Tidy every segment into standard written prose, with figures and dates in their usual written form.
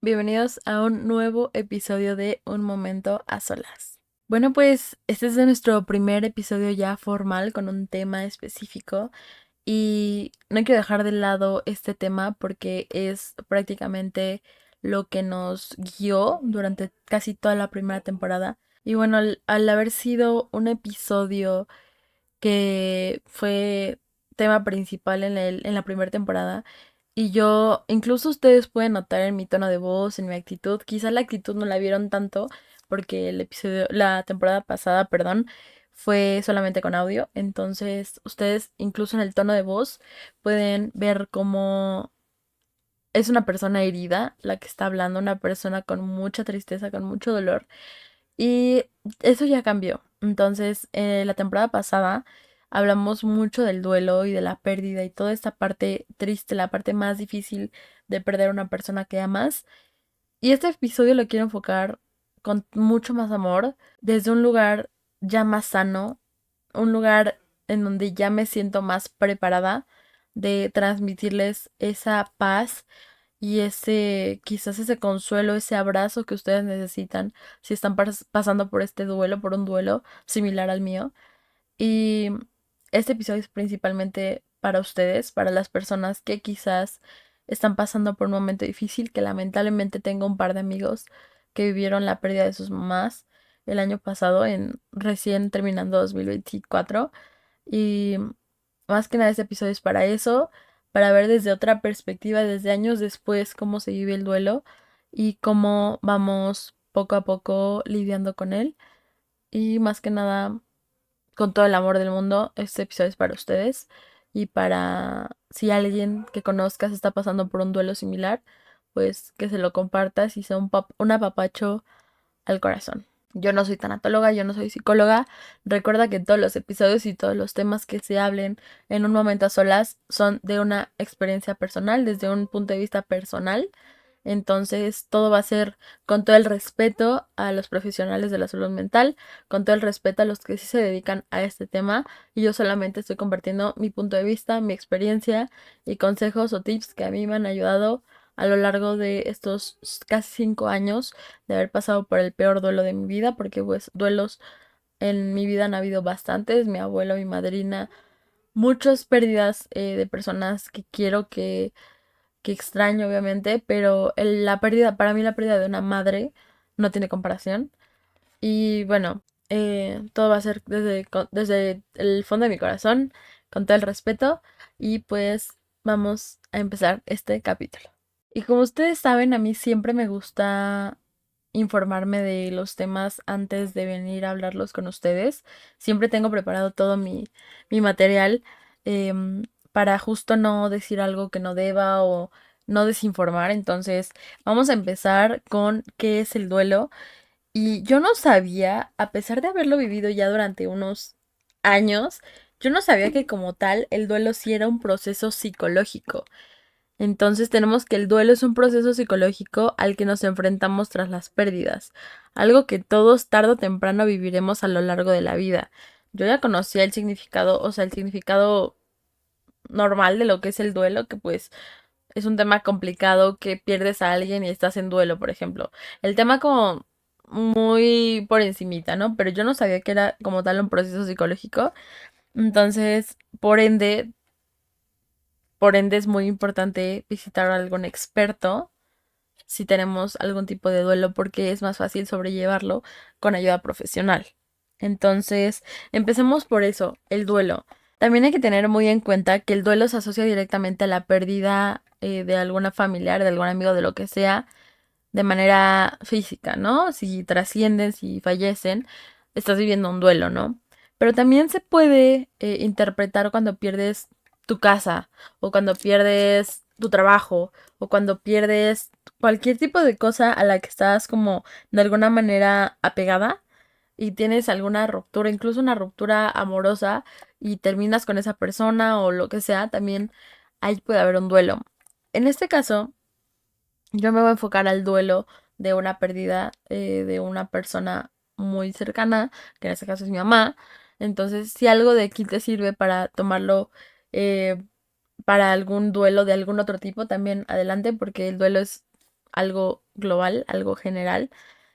Bienvenidos a un nuevo episodio de Un Momento a Solas. Bueno, pues este es nuestro primer episodio ya formal con un tema específico y no quiero dejar de lado este tema porque es prácticamente lo que nos guió durante casi toda la primera temporada. Y bueno, al haber sido un episodio que fue tema principal en la primera temporada. Y yo, incluso ustedes pueden notar en mi tono de voz, en mi actitud, quizá la actitud no la vieron tanto porque la temporada pasada, perdón, fue solamente con audio. Entonces, ustedes, incluso en el tono de voz, pueden ver cómo es una persona herida la que está hablando, una persona con mucha tristeza, con mucho dolor. Y eso ya cambió. Entonces, la temporada pasada hablamos mucho del duelo y de la pérdida y toda esta parte triste, la parte más difícil de perder a una persona que amas. Y este episodio lo quiero enfocar con mucho más amor, desde un lugar ya más sano, un lugar en donde ya me siento más preparada de transmitirles esa paz y quizás ese consuelo, ese abrazo que ustedes necesitan si están pasando por este duelo, por un duelo similar al mío. Y este episodio es principalmente para ustedes, para las personas que quizás están pasando por un momento difícil, que lamentablemente tengo un par de amigos que vivieron la pérdida de sus mamás el año pasado, en recién terminando 2024. Y más que nada este episodio es para eso, para ver desde otra perspectiva, desde años después, cómo se vive el duelo y cómo vamos poco a poco lidiando con él. Y más que nada, con todo el amor del mundo, este episodio es para ustedes y para si alguien que conozcas está pasando por un duelo similar, pues que se lo compartas y sea un apapacho al corazón. Yo no soy tanatóloga, yo no soy psicóloga. Recuerda que todos los episodios y todos los temas que se hablen en un momento a solas son de una experiencia personal, desde un punto de vista personal. Entonces, todo va a ser con todo el respeto a los profesionales de la salud mental, con todo el respeto a los que sí se dedican a este tema. Y yo solamente estoy compartiendo mi punto de vista, mi experiencia y consejos o tips que a mí me han ayudado a lo largo de estos casi 5 años de haber pasado por el peor duelo de mi vida, porque pues duelos en mi vida han habido bastantes, mi abuelo, mi madrina, muchas pérdidas de personas que quiero que extraño obviamente, pero la pérdida, para mí la pérdida de una madre no tiene comparación. Y bueno, todo va a ser desde el fondo de mi corazón, con todo el respeto, y pues vamos a empezar este capítulo. Y como ustedes saben, a mí siempre me gusta informarme de los temas antes de venir a hablarlos con ustedes. Siempre tengo preparado todo mi material para justo no decir algo que no deba o no desinformar. Entonces, vamos a empezar con qué es el duelo. Y yo no sabía, a pesar de haberlo vivido ya durante unos años, yo no sabía que como tal el duelo sí era un proceso psicológico. Entonces tenemos que el duelo es un proceso psicológico al que nos enfrentamos tras las pérdidas, algo que todos tarde o temprano viviremos a lo largo de la vida. Yo ya conocía el significado, o sea, el significado normal de lo que es el duelo, que pues es un tema complicado que pierdes a alguien y estás en duelo, por ejemplo. El tema como muy por encimita, ¿no? Pero yo no sabía que era como tal un proceso psicológico. Entonces, por ende es muy importante visitar a algún experto si tenemos algún tipo de duelo porque es más fácil sobrellevarlo con ayuda profesional. Entonces, empecemos por eso, el duelo. También hay que tener muy en cuenta que el duelo se asocia directamente a la pérdida de alguna familiar, de algún amigo, de lo que sea, de manera física, ¿no? Si trascienden, si fallecen, estás viviendo un duelo, ¿no? Pero también se puede interpretar cuando pierdes tu casa o cuando pierdes tu trabajo o cuando pierdes cualquier tipo de cosa a la que estás como de alguna manera apegada y tienes alguna ruptura, incluso una ruptura amorosa y terminas con esa persona o lo que sea, también ahí puede haber un duelo. En este caso, yo me voy a enfocar al duelo de una pérdida de una persona muy cercana, que en este caso es mi mamá. Entonces, si algo de aquí te sirve para tomarlo eh, para algún duelo de algún otro tipo, también adelante, porque el duelo es algo global, algo general,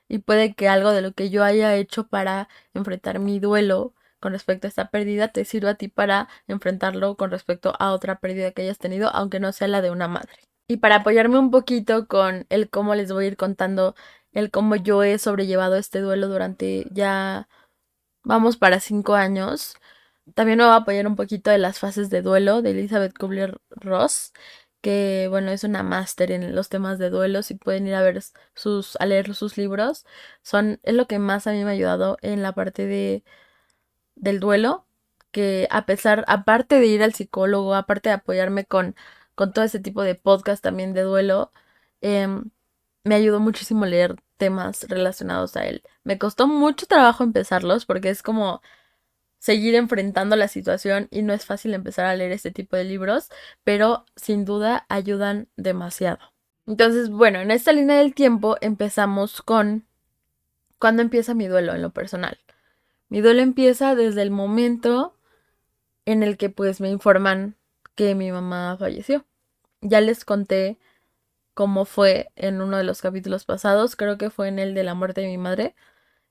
y puede que algo de lo que yo haya hecho para enfrentar mi duelo con respecto a esta pérdida te sirva a ti para enfrentarlo con respecto a otra pérdida que hayas tenido, aunque no sea la de una madre. Y para apoyarme un poquito con el cómo les voy a ir contando el cómo yo he sobrellevado este duelo durante ya vamos para 5 años. También me va a apoyar un poquito de las fases de duelo de Elizabeth Kubler-Ross, que bueno, es una máster en los temas de duelo. Si pueden ir a ver a leer sus libros, es lo que más a mí me ha ayudado en la parte del duelo, que aparte de ir al psicólogo, aparte de apoyarme con todo ese tipo de podcast también de duelo, em, me ayudó muchísimo leer temas relacionados a él. Me costó mucho trabajo empezarlos porque es como seguir enfrentando la situación y no es fácil empezar a leer este tipo de libros, pero sin duda ayudan demasiado. Entonces, bueno, en esta línea del tiempo empezamos con cuándo empieza mi duelo en lo personal. Mi duelo empieza desde el momento en el que pues me informan que mi mamá falleció. Ya les conté cómo fue en uno de los capítulos pasados, creo que fue en el de la muerte de mi madre.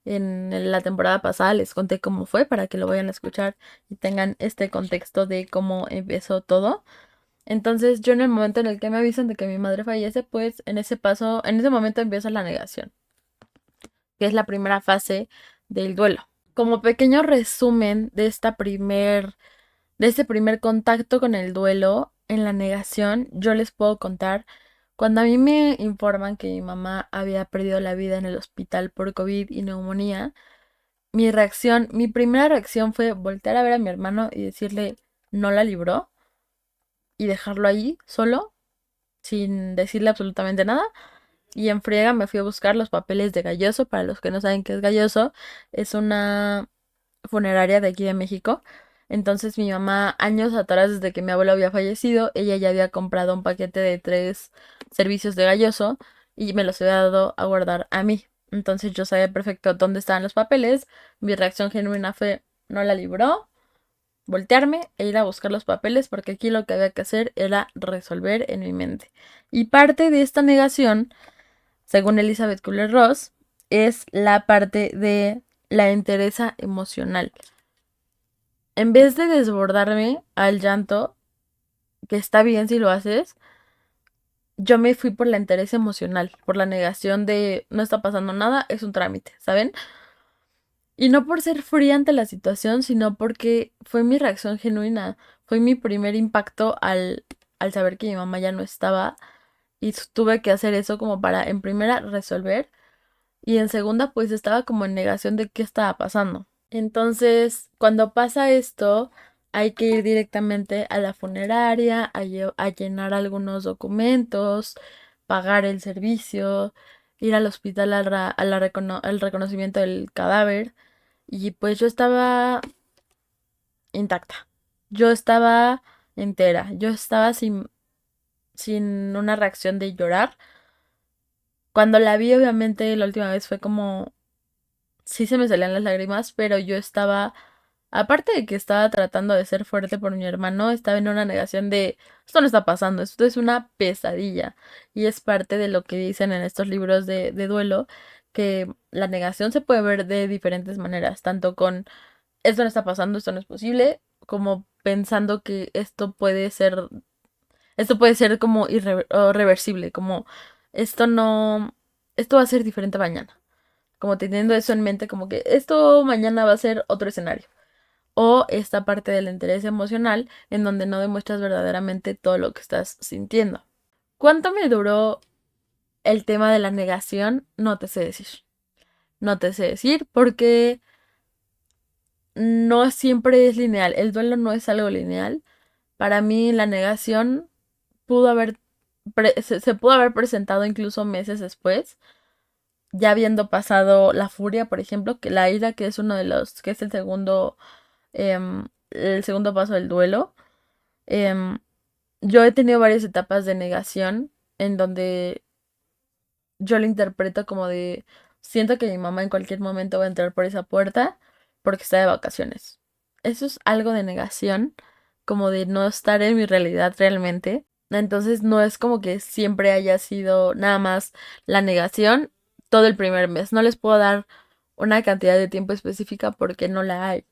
En la temporada pasada les conté cómo fue para que lo vayan a escuchar y tengan este contexto de cómo empezó todo. Entonces, yo en el momento en el que me avisan de que mi madre fallece, pues en ese momento empieza la negación, que es la primera fase del duelo. Como pequeño resumen de este primer contacto con el duelo, en la negación, yo les puedo contar cuando a mí me informan que mi mamá había perdido la vida en el hospital por COVID y neumonía. Mi primera reacción fue voltear a ver a mi hermano y decirle, no la libró, y dejarlo ahí solo, sin decirle absolutamente nada. Y en friega me fui a buscar los papeles de Galloso. Para los que no saben qué es Galloso, es una funeraria de aquí de México. Entonces mi mamá, años atrás, desde que mi abuelo había fallecido, ella ya había comprado un paquete de 3 servicios de Galloso y me los había dado a guardar a mí. Entonces yo sabía perfecto dónde estaban los papeles. Mi reacción genuina fue, no la libró, voltearme e ir a buscar los papeles porque aquí lo que había que hacer era resolver en mi mente. Y parte de esta negación, según Elizabeth Kubler-Ross, es la parte de la entereza emocional. En vez de desbordarme al llanto, que está bien si lo haces, yo me fui por la entereza emocional, por la negación de no está pasando nada, es un trámite, ¿saben? Y no por ser fría ante la situación, sino porque fue mi reacción genuina, fue mi primer impacto al saber que mi mamá ya no estaba y tuve que hacer eso como para en primera resolver y en segunda pues estaba como en negación de qué estaba pasando. Entonces, cuando pasa esto, hay que ir directamente a la funeraria, a llenar algunos documentos, pagar el servicio, ir al hospital al reconocimiento del cadáver. Y pues yo estaba intacta, yo estaba entera, yo estaba sin una reacción de llorar. Cuando la vi, obviamente, la última vez fue como sí se me salían las lágrimas, pero yo estaba, aparte de que estaba tratando de ser fuerte por mi hermano, estaba en una negación de, esto no está pasando, esto es una pesadilla. Y es parte de lo que dicen en estos libros de duelo, que la negación se puede ver de diferentes maneras, tanto con, esto no está pasando, esto no es posible, como pensando que esto puede ser como o reversible, como esto no, esto va a ser diferente mañana, como teniendo eso en mente, como que esto mañana va a ser otro escenario. O esta parte del interés emocional en donde no demuestras verdaderamente todo lo que estás sintiendo. ¿Cuánto me duró el tema de la negación? No te sé decir. No te sé decir porque no siempre es lineal. El duelo no es algo lineal. Para mí la negación pudo haber, se pudo haber presentado incluso meses después, ya habiendo pasado la furia, por ejemplo, que la ira, que es uno de los, que es el segundo paso del duelo. Em, yo he tenido varias etapas de negación en donde yo lo interpreto como de, siento que mi mamá en cualquier momento va a entrar por esa puerta porque está de vacaciones. Eso es algo de negación, como de no estar en mi realidad realmente. Entonces no es como que siempre haya sido nada más la negación todo el primer mes. No les puedo dar una cantidad de tiempo específica porque no la hay.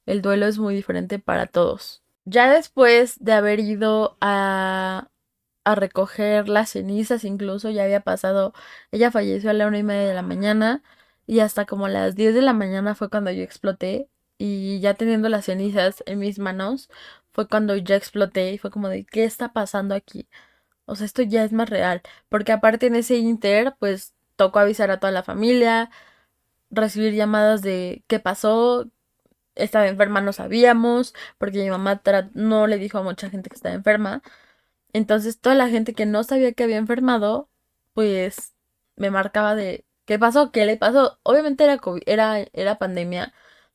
El duelo es muy diferente para todos. Ya después de haber ido a recoger las cenizas, incluso ya había pasado, ella falleció a la 1:30 de la mañana y hasta como a las 10 de la mañana fue cuando yo exploté y ya teniendo las cenizas en mis manos fue cuando ya exploté y fue como de, ¿qué está pasando aquí? O sea, esto ya es más real, porque aparte en ese inter, pues tocó avisar a toda la familia, recibir llamadas de qué pasó, estaba enferma, no sabíamos, porque mi mamá no le dijo a mucha gente que estaba enferma. Entonces toda la gente que no sabía que había enfermado, pues me marcaba de ¿qué pasó? ¿Qué le pasó? Obviamente era COVID, era pandemia.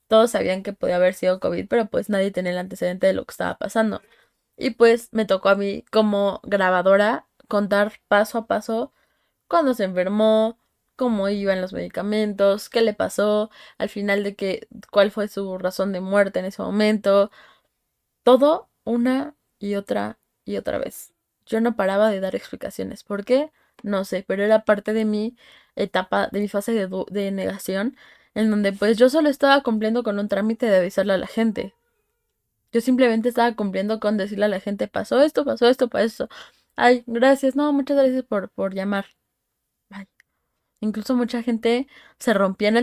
Todos sabían que podía haber sido COVID, pero pues nadie tenía el antecedente de lo que estaba pasando. Y pues me tocó a mí como grabadora contar paso a paso cuándo se enfermó, cómo iban los medicamentos, qué le pasó, al final de que cuál fue su razón de muerte en ese momento, todo una y otra vez. Yo no paraba de dar explicaciones. ¿Por qué? No sé, pero era parte de mi etapa, de mi fase de negación, en donde pues yo solo estaba cumpliendo con un trámite de avisarle a la gente. Yo simplemente estaba cumpliendo con decirle a la gente, pasó esto, pasó esto. Ay, gracias, no, muchas gracias por llamar. Ay. Incluso mucha gente se rompía en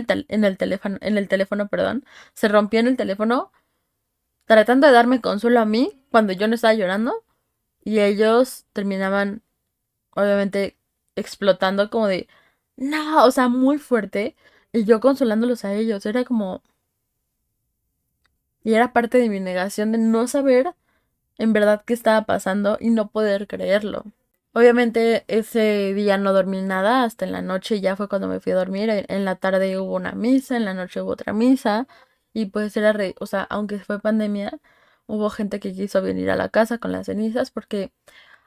el teléfono, perdón, se rompía en el teléfono tratando de darme consuelo a mí cuando yo no estaba llorando y ellos terminaban obviamente explotando como de, no, o sea, muy fuerte y yo consolándolos a ellos, era como, y era parte de mi negación de no saber en verdad qué estaba pasando y no poder creerlo. Obviamente ese día no dormí nada, hasta en la noche ya fue cuando me fui a dormir. En la tarde hubo una misa, en la noche hubo otra misa. Y pues o sea, aunque fue pandemia, hubo gente que quiso venir a la casa con las cenizas porque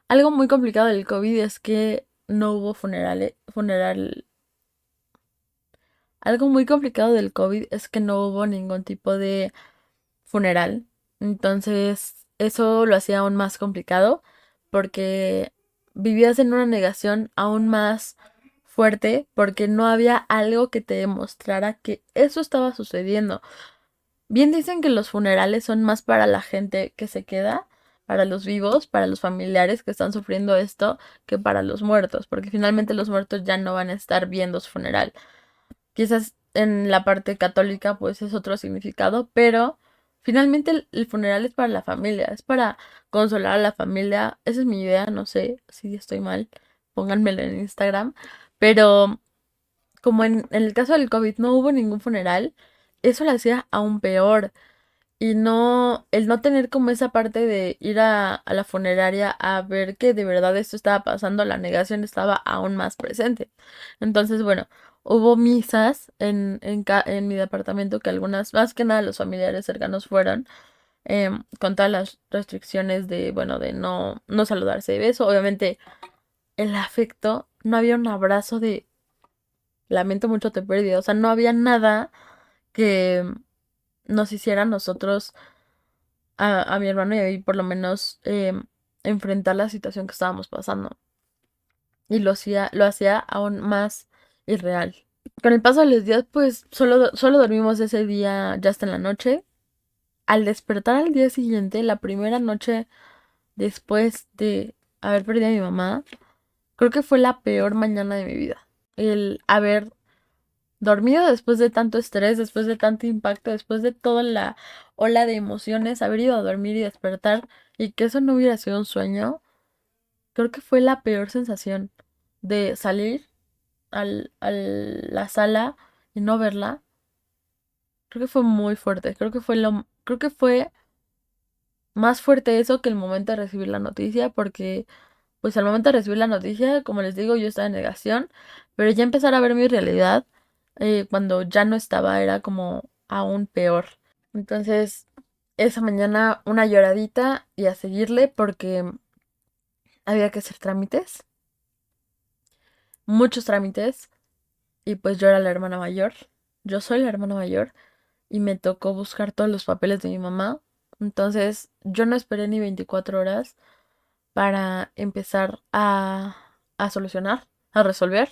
algo muy complicado del COVID es que no hubo funeral. Algo muy complicado del COVID es que no hubo ningún tipo de funeral. Entonces, eso lo hacía aún más complicado porque vivías en una negación aún más fuerte porque no había algo que te demostrara que eso estaba sucediendo. Bien dicen que los funerales son más para la gente que se queda, para los vivos, para los familiares que están sufriendo esto, que para los muertos, porque finalmente los muertos ya no van a estar viendo su funeral. Quizás en la parte católica pues es otro significado, pero finalmente el funeral es para la familia, es para consolar a la familia. Esa es mi idea, no sé si estoy mal, pónganmelo en Instagram. Pero como en el caso del COVID no hubo ningún funeral, eso lo hacía aún peor. Y no, el no tener como esa parte de ir a la funeraria a ver que de verdad esto estaba pasando, la negación estaba aún más presente. Entonces, bueno, hubo misas en mi departamento que algunas, más que nada los familiares cercanos fueron, con todas las restricciones de, bueno, de no saludarse de beso. Obviamente, el afecto, no había un abrazo de lamento mucho te perdí, o sea, no había nada que nos hiciera a nosotros a mi hermano y a mí por lo menos enfrentar la situación que estábamos pasando. Y lo hacía aún más irreal. Con el paso de los días, pues solo dormimos ese día ya hasta en la noche. Al despertar al día siguiente, la primera noche después de haber perdido a mi mamá, creo que fue la peor mañana de mi vida. El haber dormido después de tanto estrés, después de tanto impacto, después de toda la ola de emociones, haber ido a dormir y despertar y que eso no hubiera sido un sueño, creo que fue la peor sensación de salir a la sala y no verla. Creo que fue muy fuerte, creo que fue más fuerte eso que el momento de recibir la noticia, porque pues al momento de recibir la noticia, como les digo, yo estaba en negación, pero ya empezar a ver mi realidad cuando ya no estaba era como aún peor. Entonces, esa mañana una lloradita y a seguirle porque había que hacer trámites, muchos trámites, y pues yo era la hermana mayor, yo soy la hermana mayor, y me tocó buscar todos los papeles de mi mamá. Entonces, yo no esperé ni 24 horas. para empezar a solucionar, a resolver,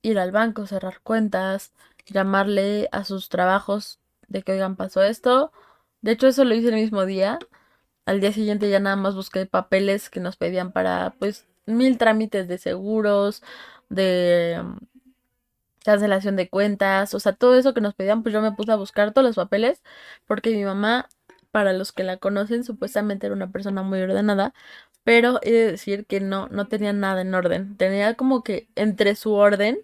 ir al banco, cerrar cuentas, llamarle a sus trabajos de que, oigan, pasó esto. De hecho, eso lo hice el mismo día. Al día siguiente ya nada más busqué papeles que nos pedían para, pues, mil trámites de seguros, de cancelación de cuentas, o sea, todo eso que nos pedían, pues yo me puse a buscar todos los papeles, porque mi mamá, para los que la conocen, supuestamente era una persona muy ordenada, pero he de decir que no tenía nada en orden. Tenía como que entre su orden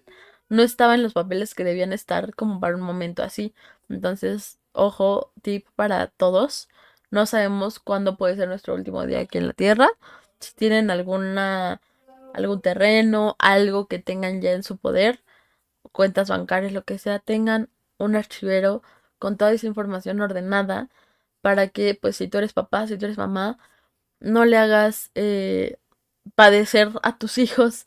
no estaban los papeles que debían estar como para un momento así. Entonces, ojo, tip para todos. No sabemos cuándo puede ser nuestro último día aquí en la Tierra. Si tienen algún terreno, algo que tengan ya en su poder, cuentas bancarias, lo que sea, tengan un archivero con toda esa información ordenada para que, pues, si tú eres papá, si tú eres mamá, no le hagas padecer a tus hijos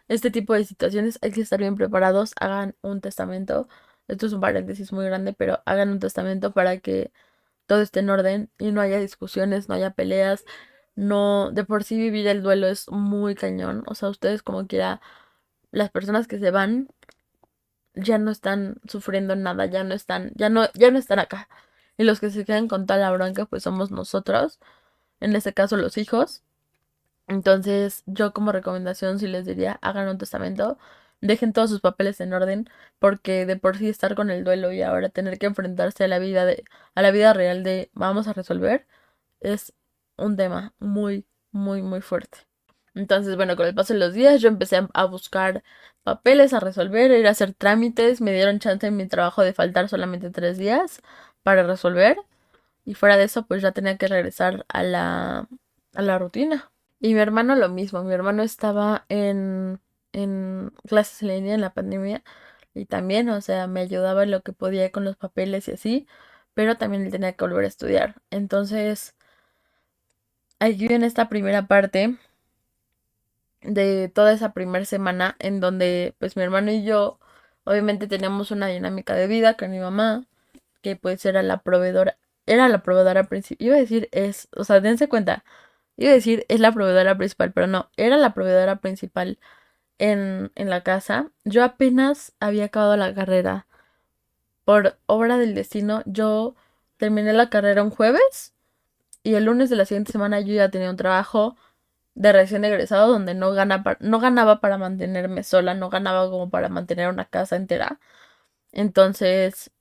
este tipo de situaciones. Hay que estar bien preparados, hagan un testamento. Esto es un paréntesis muy grande, pero hagan un testamento para que todo esté en orden y no haya discusiones, no haya peleas. No, de por sí vivir el duelo es muy cañón. O sea, ustedes como quiera, las personas que se van ya no están sufriendo nada, ya no están acá. Y los que se quedan con toda la bronca, pues somos nosotros, en este caso los hijos. Entonces, yo como recomendación sí les diría, hagan un testamento, dejen todos sus papeles en orden, porque de por sí estar con el duelo y ahora tener que enfrentarse a la vida real de vamos a resolver, es un tema muy, muy, muy fuerte. Entonces, bueno, con el paso de los días yo empecé a buscar papeles, a resolver, a ir a hacer trámites. Me dieron chance en mi trabajo de faltar solamente 3 días para resolver. Y fuera de eso, pues ya tenía que regresar a la rutina. Y mi hermano lo mismo. Mi hermano estaba en clases en línea en la pandemia. Y también, o sea, me ayudaba en lo que podía con los papeles y así. Pero también él tenía que volver a estudiar. Entonces, aquí viene esta primera parte de toda esa primera semana en donde pues mi hermano y yo obviamente teníamos una dinámica de vida con mi mamá, que pues era la proveedora principal, iba a decir es, o sea, dense cuenta, iba a decir es la proveedora principal, pero no, era la proveedora principal en la casa. Yo apenas había acabado la carrera. Por obra del destino, yo terminé la carrera un jueves y el lunes de la siguiente semana yo ya tenía un trabajo de recién egresado donde no ganaba para mantenerme sola, no ganaba como para mantener una casa entera. Entonces,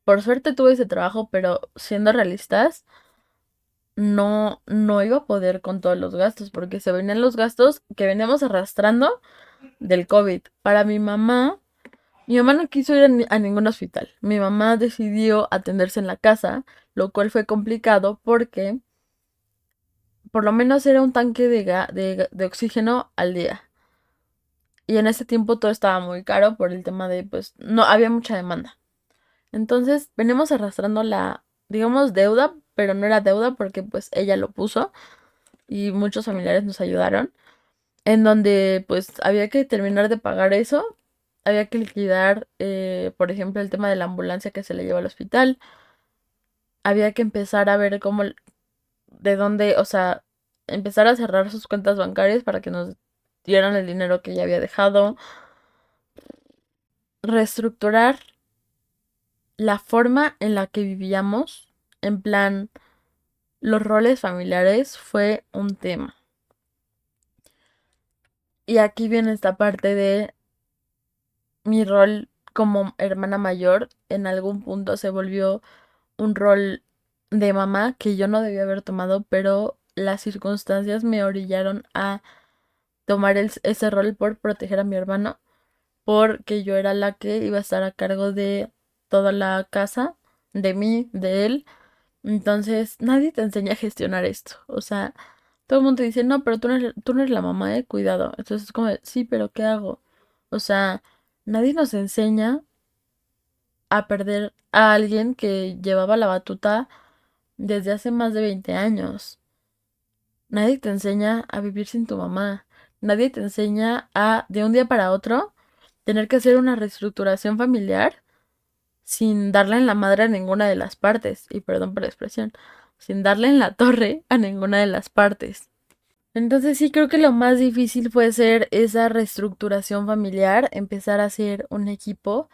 por suerte tuve ese trabajo, pero siendo realistas, no iba a poder con todos los gastos, porque se venían los gastos que veníamos arrastrando del COVID. Para mi mamá no quiso ir a ningún hospital. Mi mamá decidió atenderse en la casa, lo cual fue complicado porque por lo menos era un tanque de oxígeno al día. Y en ese tiempo todo estaba muy caro por el tema de, pues, no había mucha demanda. Entonces, venimos arrastrando digamos, deuda, pero no era deuda porque, pues, ella lo puso y muchos familiares nos ayudaron. En donde, pues, había que terminar de pagar eso. Había que liquidar, por ejemplo, el tema de la ambulancia que se le llevó al hospital. Había que empezar a ver de dónde, o sea, empezar a cerrar sus cuentas bancarias para que nos dieran el dinero que ella había dejado. Reestructurar la forma en la que vivíamos, en plan, los roles familiares fue un tema. Y aquí viene esta parte de mi rol como hermana mayor, en algún punto se volvió un rol de mamá que yo no debía haber tomado, pero las circunstancias me orillaron a tomar ese rol por proteger a mi hermano, porque yo era la que iba a estar a cargo de toda la casa, de mí, de él. Entonces, nadie te enseña a gestionar esto. O sea, todo el mundo te dice, no, pero tú no eres la mamá, cuidado. Entonces es como, sí, pero ¿qué hago? O sea, nadie nos enseña a perder a alguien que llevaba la batuta desde hace más de 20 años. Nadie te enseña a vivir sin tu mamá. Nadie te enseña a, de un día para otro, tener que hacer una reestructuración familiar sin darle en la madre a ninguna de las partes. Y perdón por la expresión. sin darle en la torre a ninguna de las partes. Entonces sí creo que lo más difícil fue hacer esa reestructuración familiar, empezar a hacer un equipo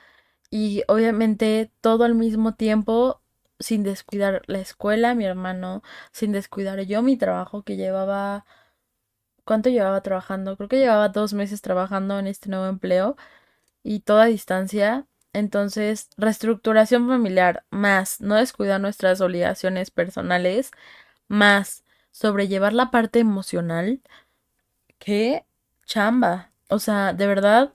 y obviamente todo al mismo tiempo, sin descuidar la escuela, mi hermano, sin descuidar yo mi trabajo que llevaba, ¿cuánto llevaba trabajando? Creo que llevaba 2 meses trabajando en este nuevo empleo y toda a distancia. Entonces, reestructuración familiar, más no descuidar nuestras obligaciones personales, más sobrellevar la parte emocional. Qué chamba. O sea, de verdad,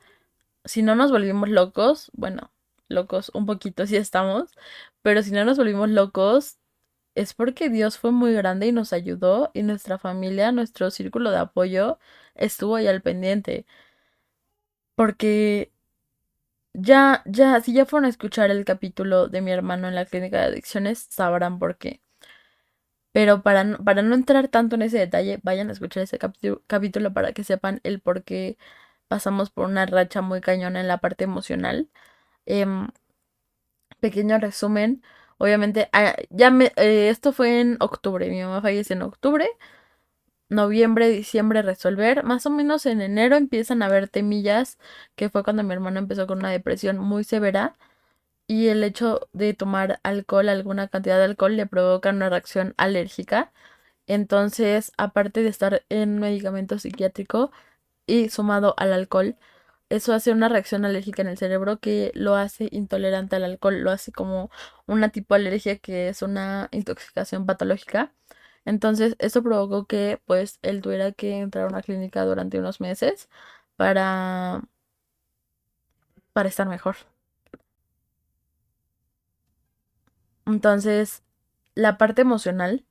si no nos volvimos locos, bueno, locos un poquito sí estamos, pero si no nos volvimos locos, es porque Dios fue muy grande y nos ayudó y nuestra familia, nuestro círculo de apoyo estuvo ahí al pendiente. Porque si ya fueron a escuchar el capítulo de mi hermano en la clínica de adicciones, sabrán por qué. Pero para no entrar tanto en ese detalle, vayan a escuchar ese capítulo para que sepan el por qué pasamos por una racha muy cañona en la parte emocional. Em, Pequeño resumen. Obviamente, esto fue en octubre. Mi mamá fallece en octubre. Noviembre, diciembre resolver. Más o menos en enero empiezan a haber temillas, que fue cuando mi hermano empezó con una depresión muy severa. Y el hecho de tomar alcohol, alguna cantidad de alcohol, le provoca una reacción alérgica. Entonces, aparte de estar en medicamento psiquiátrico y sumado al alcohol, eso hace una reacción alérgica en el cerebro que lo hace intolerante al alcohol, lo hace como una tipo de alergia que es una intoxicación patológica. Entonces, esto provocó que pues él tuviera que entrar a una clínica durante unos meses para, para estar mejor. Entonces, la parte emocional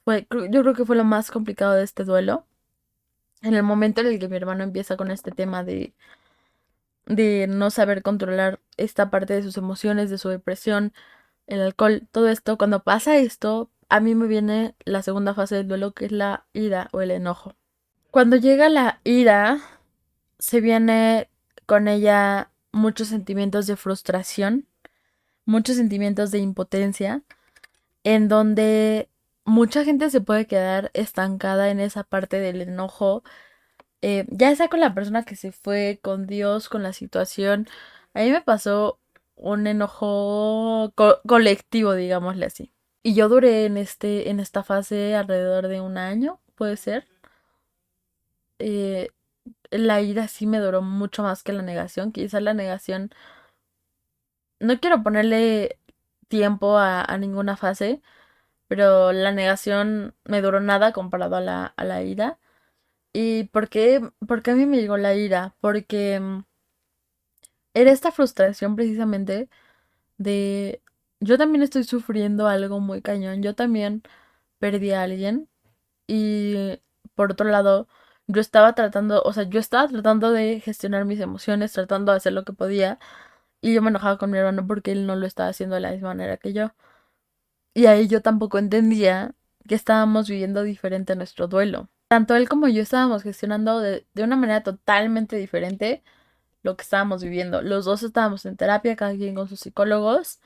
yo creo que fue lo más complicado de este duelo. En el momento en el que mi hermano empieza con este tema de no saber controlar esta parte de sus emociones, de su depresión, el alcohol, todo esto, cuando pasa esto, a mí me viene la segunda fase del duelo, que es la ira o el enojo. Cuando llega la ira, se viene con ella muchos sentimientos de frustración, muchos sentimientos de impotencia, en donde mucha gente se puede quedar estancada en esa parte del enojo, ya sea con la persona que se fue, con Dios, con la situación. A mí me pasó un enojo colectivo, digámosle así. Y yo duré en esta fase alrededor de un año, puede ser. Eh, la ira sí me duró mucho más que la negación. Quizá la negación, no quiero ponerle tiempo a ninguna fase, pero la negación me duró nada comparado a la ira. ¿Y por qué a mí me llegó la ira? Porque era esta frustración precisamente de yo también estoy sufriendo algo muy cañón, yo también perdí a alguien y por otro lado yo estaba tratando, o sea, yo estaba tratando de gestionar mis emociones, tratando de hacer lo que podía y yo me enojaba con mi hermano porque él no lo estaba haciendo de la misma manera que yo. Y ahí yo tampoco entendía que estábamos viviendo diferente nuestro duelo. Tanto él como yo estábamos gestionando de una manera totalmente diferente lo que estábamos viviendo. Los dos estábamos en terapia, cada quien con sus psicólogos,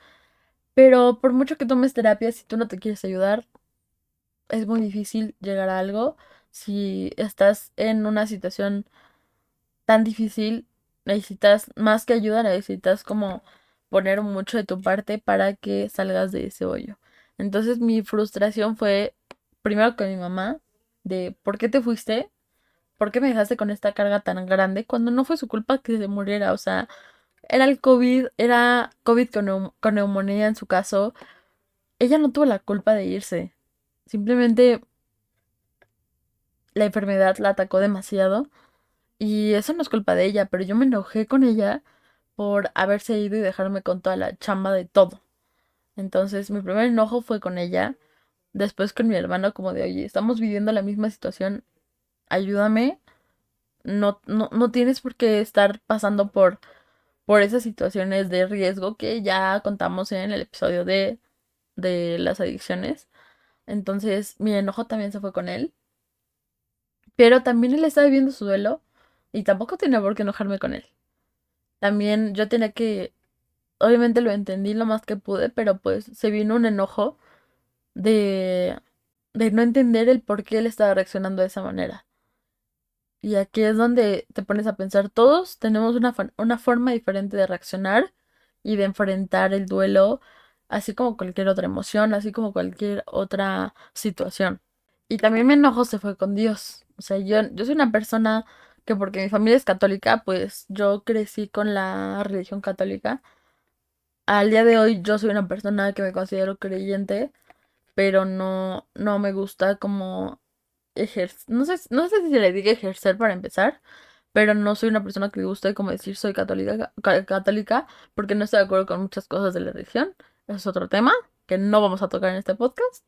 pero por mucho que tomes terapia, si tú no te quieres ayudar, es muy difícil llegar a algo. Si estás en una situación tan difícil, necesitas más que ayuda, necesitas como poner mucho de tu parte para que salgas de ese hoyo. Entonces mi frustración fue primero con mi mamá, de ¿por qué te fuiste? ¿Por qué me dejaste con esta carga tan grande cuando no fue su culpa que se muriera? O sea, era el COVID, era COVID con neumonía en su caso. Ella no tuvo la culpa de irse. Simplemente la enfermedad la atacó demasiado. Y eso no es culpa de ella, pero yo me enojé con ella por haberse ido y dejarme con toda la chamba de todo. Entonces, mi primer enojo fue con ella. Después con mi hermano, como de, oye, estamos viviendo la misma situación, ayúdame. No tienes por qué estar pasando por esas situaciones de riesgo que ya contamos en el episodio de las adicciones. Entonces, mi enojo también se fue con él. Pero también él estaba viviendo su duelo y tampoco tenía por qué enojarme con él. También yo tenía que, obviamente lo entendí lo más que pude, pero pues se vino un enojo de, de no entender el por qué él estaba reaccionando de esa manera. Y aquí es donde te pones a pensar, todos tenemos una forma diferente de reaccionar y de enfrentar el duelo, así como cualquier otra emoción, así como cualquier otra situación. Y también mi enojo se fue con Dios. O sea, yo soy una persona que porque mi familia es católica, pues yo crecí con la religión católica. Al día de hoy yo soy una persona que me considero creyente, pero no me gusta como no sé si se le diga ejercer para empezar, pero no soy una persona que le guste como decir soy católica, católica, porque no estoy de acuerdo con muchas cosas de la religión. Eso es otro tema que no vamos a tocar en este podcast.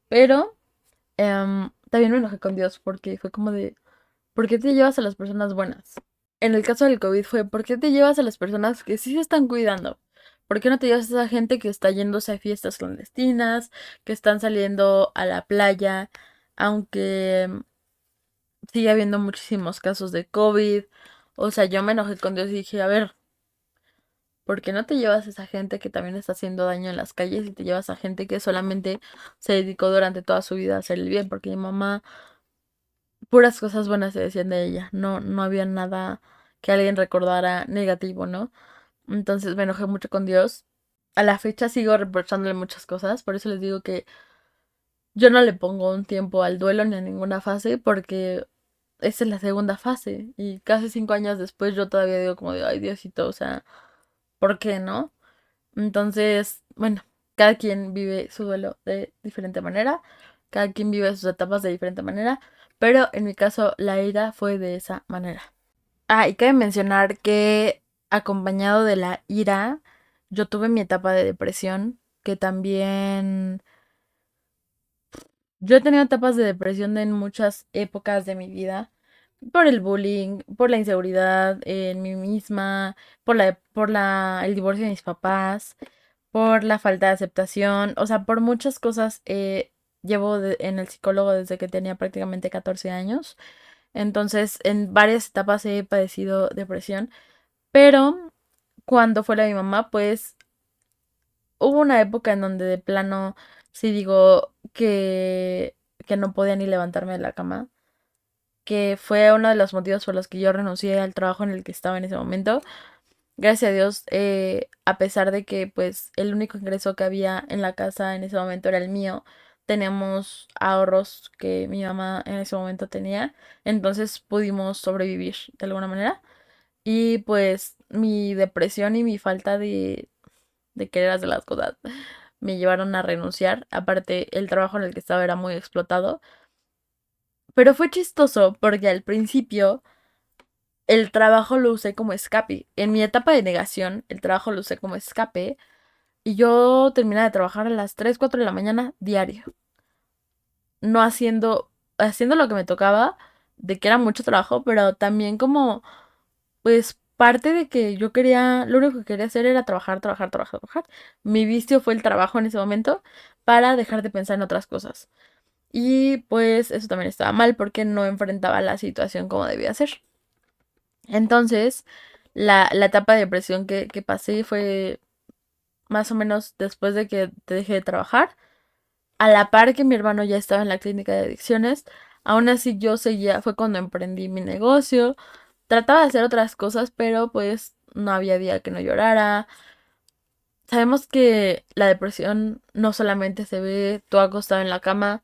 Pero también me enojé con Dios porque fue como de, ¿por qué te llevas a las personas buenas? En el caso del COVID fue, ¿por qué te llevas a las personas que sí se están cuidando? ¿Por qué no te llevas a esa gente que está yéndose a fiestas clandestinas, que están saliendo a la playa, aunque sigue habiendo muchísimos casos de COVID? O sea, yo me enojé con Dios y dije, a ver, ¿por qué no te llevas a esa gente que también está haciendo daño en las calles y te llevas a gente que solamente se dedicó durante toda su vida a hacer el bien? Porque mi mamá, puras cosas buenas se decían de ella, no había nada que alguien recordara negativo, ¿no? Entonces me enojé mucho con Dios. A la fecha sigo reprochándole muchas cosas, por eso les digo que yo no le pongo un tiempo al duelo ni a ninguna fase, porque esta es la segunda fase. Y casi 5 años después yo todavía digo como de, ay Diosito, o sea, ¿por qué no? Entonces, bueno, cada quien vive su duelo de diferente manera, cada quien vive sus etapas de diferente manera, pero en mi caso la ira fue de esa manera. Ah, y cabe mencionar que acompañado de la ira, yo tuve mi etapa de depresión, que también... Yo he tenido etapas de depresión en muchas épocas de mi vida, por el bullying, por la inseguridad en mí misma, el divorcio de mis papás, por la falta de aceptación, o sea, por muchas cosas. Llevo en el psicólogo desde que tenía prácticamente 14 años, entonces en varias etapas he padecido depresión. Pero cuando fue la de mi mamá, pues hubo una época en donde de plano sí digo que no podía ni levantarme de la cama, que fue uno de los motivos por los que yo renuncié al trabajo en el que estaba en ese momento. Gracias a Dios, a pesar de que pues el único ingreso que había en la casa en ese momento era el mío, teníamos ahorros que mi mamá en ese momento tenía, entonces pudimos sobrevivir de alguna manera. Y pues mi depresión y mi falta de querer hacer las cosas me llevaron a renunciar. Aparte, el trabajo en el que estaba era muy explotado. Pero fue chistoso porque al principio el trabajo lo usé como escape. En mi etapa de negación, el trabajo lo usé como escape. Y yo terminaba de trabajar a las 3 4 de la mañana diario. No haciendo lo que me tocaba, de que era mucho trabajo, pero también como pues parte de que yo quería, lo único que quería hacer era trabajar, trabajar, trabajar, trabajar. Mi vicio fue el trabajo en ese momento para dejar de pensar en otras cosas. Y pues eso también estaba mal porque no enfrentaba la situación como debía ser. Entonces, la etapa de depresión que pasé fue más o menos después de que dejé de trabajar. A la par que mi hermano ya estaba en la clínica de adicciones, aún así yo seguía, fue cuando emprendí mi negocio. Trataba de hacer otras cosas, pero pues no había día que no llorara. Sabemos que la depresión no solamente se ve tú acostado en la cama,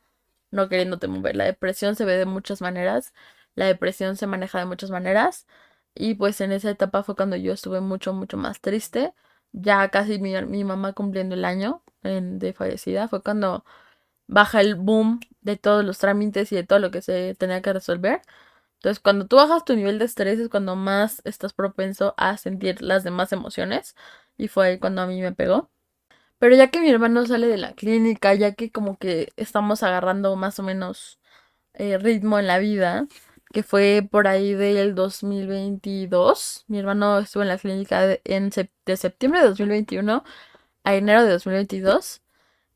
no queriéndote mover. La depresión se ve de muchas maneras. La depresión se maneja de muchas maneras. Y pues en esa etapa fue cuando yo estuve mucho, mucho más triste. Ya casi mi mamá cumpliendo el año de fallecida. Fue cuando baja el boom de todos los trámites y de todo lo que se tenía que resolver. Entonces, cuando tú bajas tu nivel de estrés es cuando más estás propenso a sentir las demás emociones. Y fue ahí cuando a mí me pegó. Pero ya que mi hermano sale de la clínica, ya que como que estamos agarrando más o menos ritmo en la vida, que fue por ahí del 2022, mi hermano estuvo en la clínica de septiembre de 2021 a enero de 2022.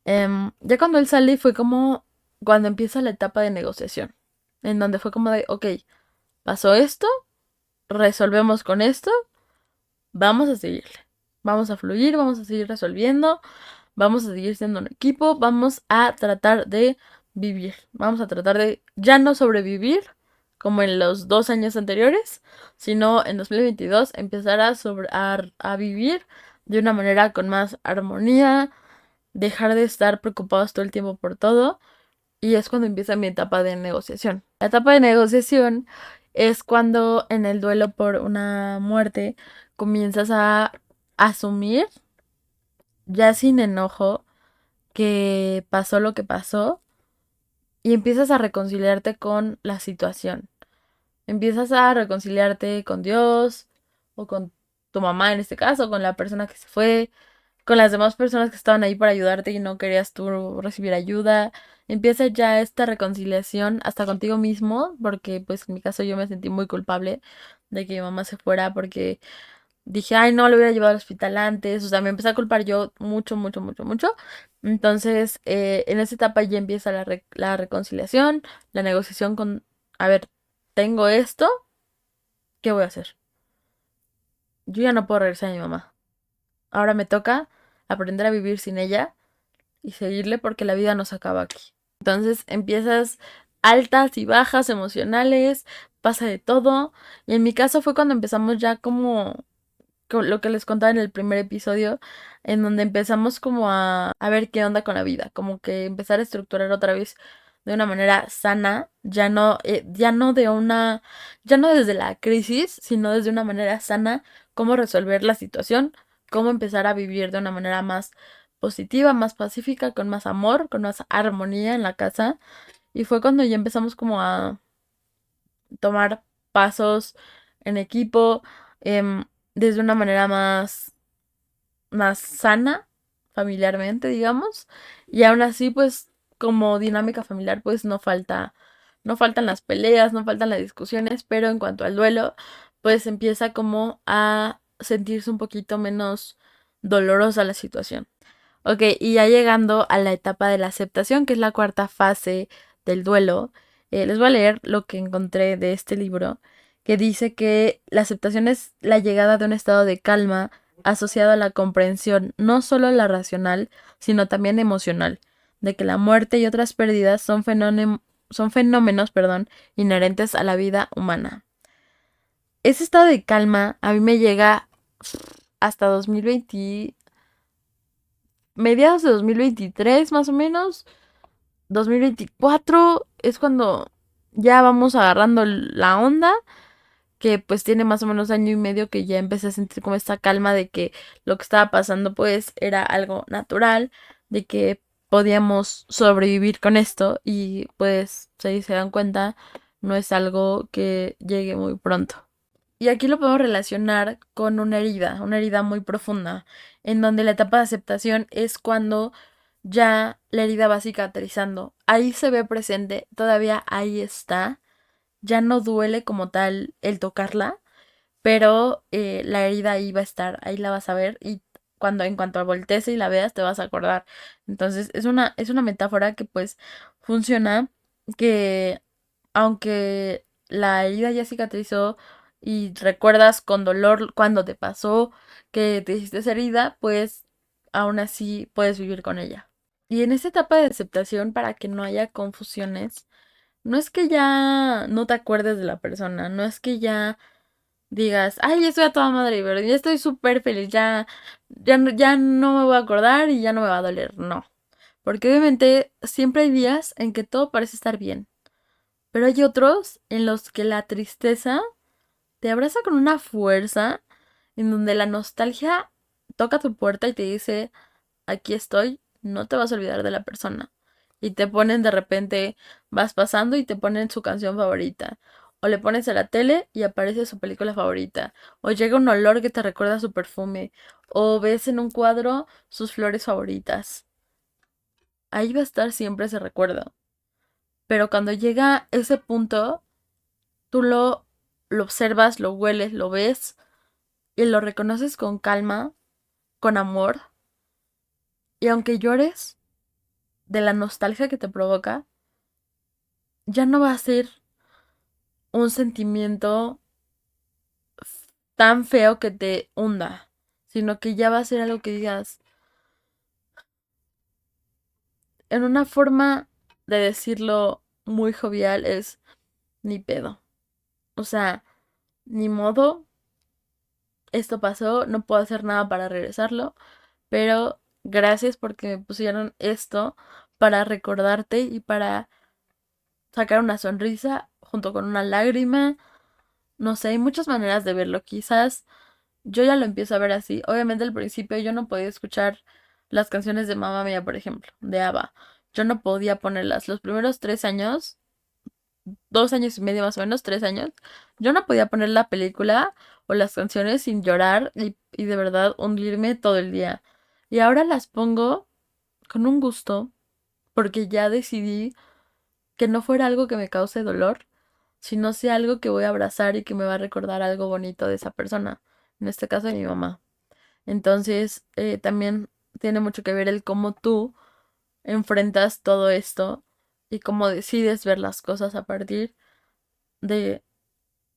Ya cuando él sale fue como cuando empieza la etapa de negociación, en donde fue como de, ok, pasó esto, resolvemos con esto, vamos a seguirle, vamos a fluir, vamos a seguir resolviendo, vamos a seguir siendo un equipo, vamos a tratar de vivir, vamos a tratar de ya no sobrevivir como en los 2 años anteriores, sino en 2022 empezar a vivir de una manera con más armonía, dejar de estar preocupados todo el tiempo por todo. Y es cuando empieza mi etapa de negociación. La etapa de negociación es cuando en el duelo por una muerte comienzas a asumir, ya sin enojo, que pasó lo que pasó y empiezas a reconciliarte con la situación. Empiezas a reconciliarte con Dios o con tu mamá en este caso, con la persona que se fue, con las demás personas que estaban ahí para ayudarte y no querías tú recibir ayuda. Empieza ya esta reconciliación hasta contigo mismo, porque pues en mi caso yo me sentí muy culpable de que mi mamá se fuera porque dije, ay, no, lo hubiera llevado al hospital antes. O sea, me empecé a culpar yo mucho, mucho, mucho, mucho. Entonces, en esa etapa ya empieza la reconciliación, la negociación con, a ver, tengo esto, ¿qué voy a hacer? Yo ya no puedo regresar a mi mamá. Ahora me toca aprender a vivir sin ella y seguirle porque la vida no se acaba aquí. Entonces empiezas altas y bajas emocionales, pasa de todo. Y en mi caso fue cuando empezamos ya como lo que les contaba en el primer episodio, en donde empezamos como a ver qué onda con la vida, como que empezar a estructurar otra vez de una manera sana, ya no desde la crisis, sino desde una manera sana, cómo resolver la situación, cómo empezar a vivir de una manera más positiva, más pacífica, con más amor, con más armonía en la casa. Y fue cuando ya empezamos como a tomar pasos en equipo, em, desde una manera más sana, familiarmente, digamos. Y aún así, pues, como dinámica familiar, pues no faltan las peleas, no faltan las discusiones, pero en cuanto al duelo, pues empieza como a sentirse un poquito menos dolorosa la situación. Ok, y ya llegando a la etapa de la aceptación, que es la cuarta fase del duelo, les voy a leer lo que encontré de este libro, que dice que la aceptación es la llegada de un estado de calma asociado a la comprensión, no solo la racional, sino también emocional, de que la muerte y otras pérdidas son fenómenos, perdón, inherentes a la vida humana. Ese estado de calma a mí me llega hasta 2020, mediados de 2023 más o menos, 2024 es cuando ya vamos agarrando la onda, que pues tiene más o menos año y medio que ya empecé a sentir como esta calma de que lo que estaba pasando pues era algo natural, de que podíamos sobrevivir con esto y pues si se dan cuenta no es algo que llegue muy pronto. Y aquí lo podemos relacionar con una herida muy profunda, en donde la etapa de aceptación es cuando ya la herida va cicatrizando. Ahí se ve presente, todavía ahí está, ya no duele como tal el tocarla, pero la herida ahí va a estar, ahí la vas a ver y en cuanto voltees y la veas te vas a acordar. Entonces es una metáfora que pues funciona, que aunque la herida ya cicatrizó y recuerdas con dolor cuando te pasó que te hiciste esa herida, pues aún así puedes vivir con ella. Y en esta etapa de aceptación, para que no haya confusiones, no es que ya no te acuerdes de la persona, no es que ya digas, ay, ya estoy a toda madre, pero ya estoy súper feliz, ya no me voy a acordar y ya no me va a doler, no. Porque obviamente siempre hay días en que todo parece estar bien, pero hay otros en los que la tristeza te abraza con una fuerza, en donde la nostalgia toca tu puerta y te dice, aquí estoy, no te vas a olvidar de la persona. Y te ponen de repente, vas pasando y te ponen su canción favorita. O le pones a la tele y aparece su película favorita. O llega un olor que te recuerda su perfume. O ves en un cuadro sus flores favoritas. Ahí va a estar siempre ese recuerdo. Pero cuando llega ese punto, tú lo observas, lo hueles, lo ves y lo reconoces con calma, con amor. Y aunque llores de la nostalgia que te provoca, ya no va a ser un sentimiento tan feo que te hunda, sino que ya va a ser algo que digas, en una forma de decirlo muy jovial es ni pedo. O sea, ni modo, esto pasó, no puedo hacer nada para regresarlo, pero gracias porque me pusieron esto para recordarte y para sacar una sonrisa junto con una lágrima. No sé, hay muchas maneras de verlo. Quizás yo ya lo empiezo a ver así. Obviamente al principio yo no podía escuchar las canciones de Mamma Mía, por ejemplo, de ABBA. Yo no podía ponerlas. Los primeros 3 años, 2 años y medio más o menos, 3 años, yo no podía poner la película o las canciones sin llorar y de verdad hundirme todo el día. Y ahora las pongo con un gusto porque ya decidí que no fuera algo que me cause dolor, sino sea algo que voy a abrazar y que me va a recordar algo bonito de esa persona, en este caso de mi mamá. Entonces, también tiene mucho que ver el cómo tú enfrentas todo esto y cómo decides ver las cosas a partir de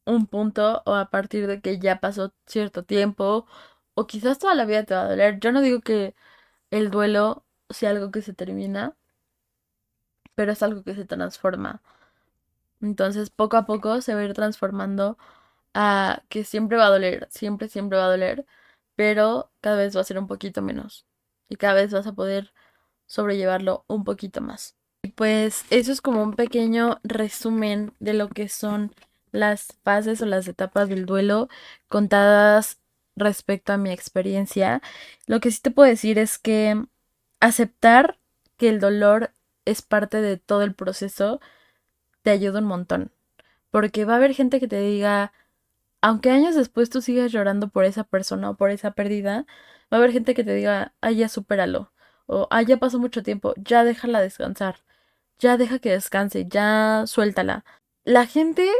un punto o a partir de que ya pasó cierto tiempo o quizás toda la vida te va a doler. Yo no digo que el duelo sea algo que se termina, pero es algo que se transforma. Entonces, poco a poco se va a ir transformando a que siempre va a doler, siempre, siempre va a doler, pero cada vez va a ser un poquito menos y cada vez vas a poder sobrellevarlo un poquito más. Y pues eso es como un pequeño resumen de lo que son las fases o las etapas del duelo contadas respecto a mi experiencia. Lo que sí te puedo decir es que aceptar que el dolor es parte de todo el proceso te ayuda un montón. Porque va a haber gente que te diga, aunque años después tú sigas llorando por esa persona o por esa pérdida, va a haber gente que te diga, ay, ya supéralo. O, ay, ya pasó mucho tiempo, ya déjala descansar. Ya deja que descanse, ya suéltala. La gente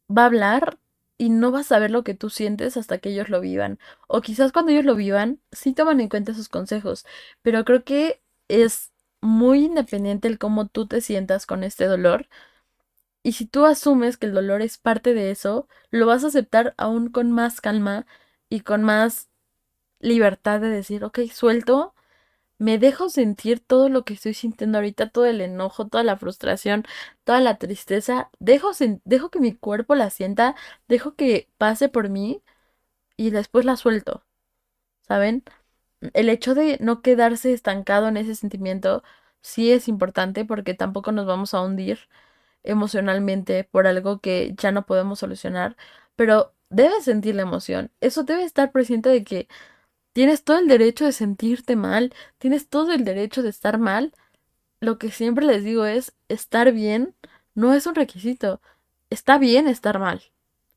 va a hablar y no va a saber lo que tú sientes hasta que ellos lo vivan. O quizás cuando ellos lo vivan, sí toman en cuenta sus consejos. Pero creo que es muy independiente el cómo tú te sientas con este dolor. Y si tú asumes que el dolor es parte de eso, lo vas a aceptar aún con más calma y con más libertad de decir, ok, suelto, me dejo sentir todo lo que estoy sintiendo ahorita, todo el enojo, toda la frustración, toda la tristeza, dejo que mi cuerpo la sienta, dejo que pase por mí y después la suelto, ¿saben? El hecho de no quedarse estancado en ese sentimiento sí es importante porque tampoco nos vamos a hundir emocionalmente por algo que ya no podemos solucionar, pero debes sentir la emoción. Eso debe estar presente de que tienes todo el derecho de sentirte mal, tienes todo el derecho de estar mal. Lo que siempre les digo es, estar bien no es un requisito. Está bien estar mal.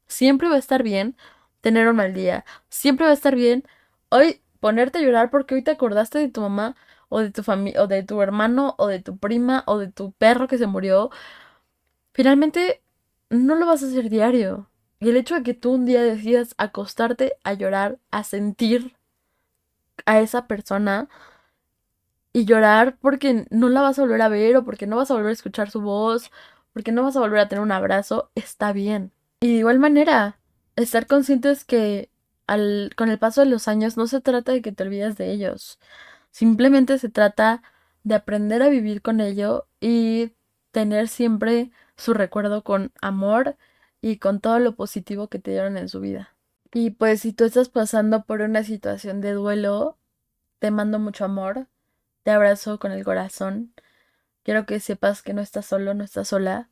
Siempre va a estar bien tener un mal día. Siempre va a estar bien hoy ponerte a llorar porque hoy te acordaste de tu mamá o de tu familia o de tu hermano o de tu prima o de tu perro que se murió. Finalmente, no lo vas a hacer diario. Y el hecho de que tú un día decidas acostarte a llorar, a sentir a esa persona y llorar porque no la vas a volver a ver o porque no vas a volver a escuchar su voz, porque no vas a volver a tener un abrazo, está bien. Y de igual manera, estar conscientes que con el paso de los años no se trata de que te olvides de ellos. Simplemente se trata de aprender a vivir con ello y tener siempre su recuerdo con amor y con todo lo positivo que te dieron en su vida. Y pues si tú estás pasando por una situación de duelo, te mando mucho amor, te abrazo con el corazón. Quiero que sepas que no estás solo, no estás sola.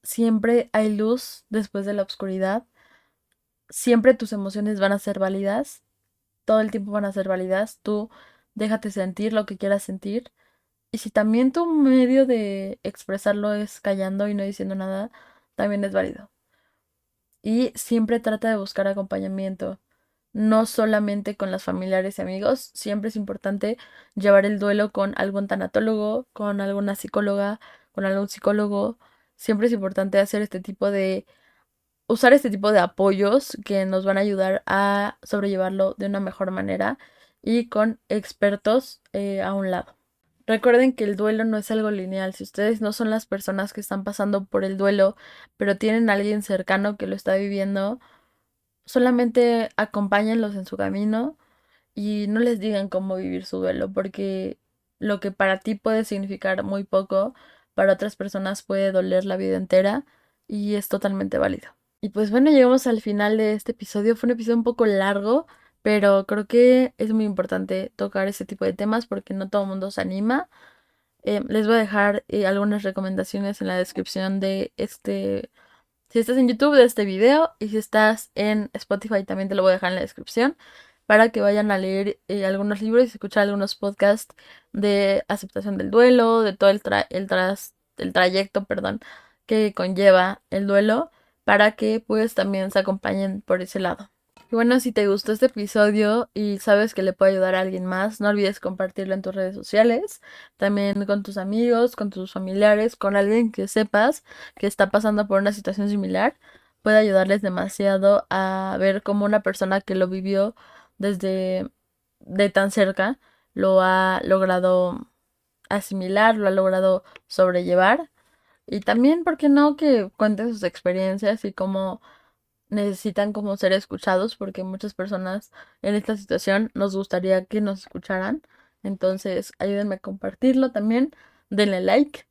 Siempre hay luz después de la oscuridad. Siempre tus emociones van a ser válidas. Todo el tiempo van a ser válidas. Tú déjate sentir lo que quieras sentir. Y si también tu medio de expresarlo es callando y no diciendo nada, también es válido. Y siempre trata de buscar acompañamiento, no solamente con los familiares y amigos. Siempre es importante llevar el duelo con algún tanatólogo, con alguna psicóloga, con algún psicólogo. Siempre es importante hacer usar este tipo de apoyos que nos van a ayudar a sobrellevarlo de una mejor manera y con expertos a un lado. Recuerden que el duelo no es algo lineal. Si ustedes no son las personas que están pasando por el duelo, pero tienen a alguien cercano que lo está viviendo, solamente acompáñenlos en su camino y no les digan cómo vivir su duelo, porque lo que para ti puede significar muy poco, para otras personas puede doler la vida entera y es totalmente válido. Y pues bueno, llegamos al final de este episodio. Fue un episodio un poco largo, pero creo que es muy importante tocar ese tipo de temas porque no todo el mundo se anima. Les voy a dejar algunas recomendaciones en la descripción de este, si estás en YouTube, de este video, y si estás en Spotify también te lo voy a dejar en la descripción para que vayan a leer algunos libros y escuchar algunos podcasts de aceptación del duelo, de todo el trayecto, perdón, que conlleva el duelo, para que pues también se acompañen por ese lado. Y bueno, si te gustó este episodio y sabes que le puede ayudar a alguien más, no olvides compartirlo en tus redes sociales, también con tus amigos, con tus familiares, con alguien que sepas que está pasando por una situación similar. Puede ayudarles demasiado a ver cómo una persona que lo vivió desde de tan cerca lo ha logrado asimilar, lo ha logrado sobrellevar. Y también, ¿por qué no?, que cuenten sus experiencias y cómo necesitan como ser escuchados, porque muchas personas en esta situación nos gustaría que nos escucharan. Entonces, ayúdenme a compartirlo también, denle like,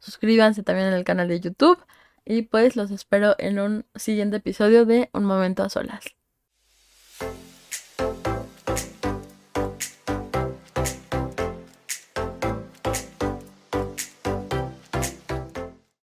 suscríbanse también en el canal de YouTube y pues los espero en un siguiente episodio de Un Momento a Solas.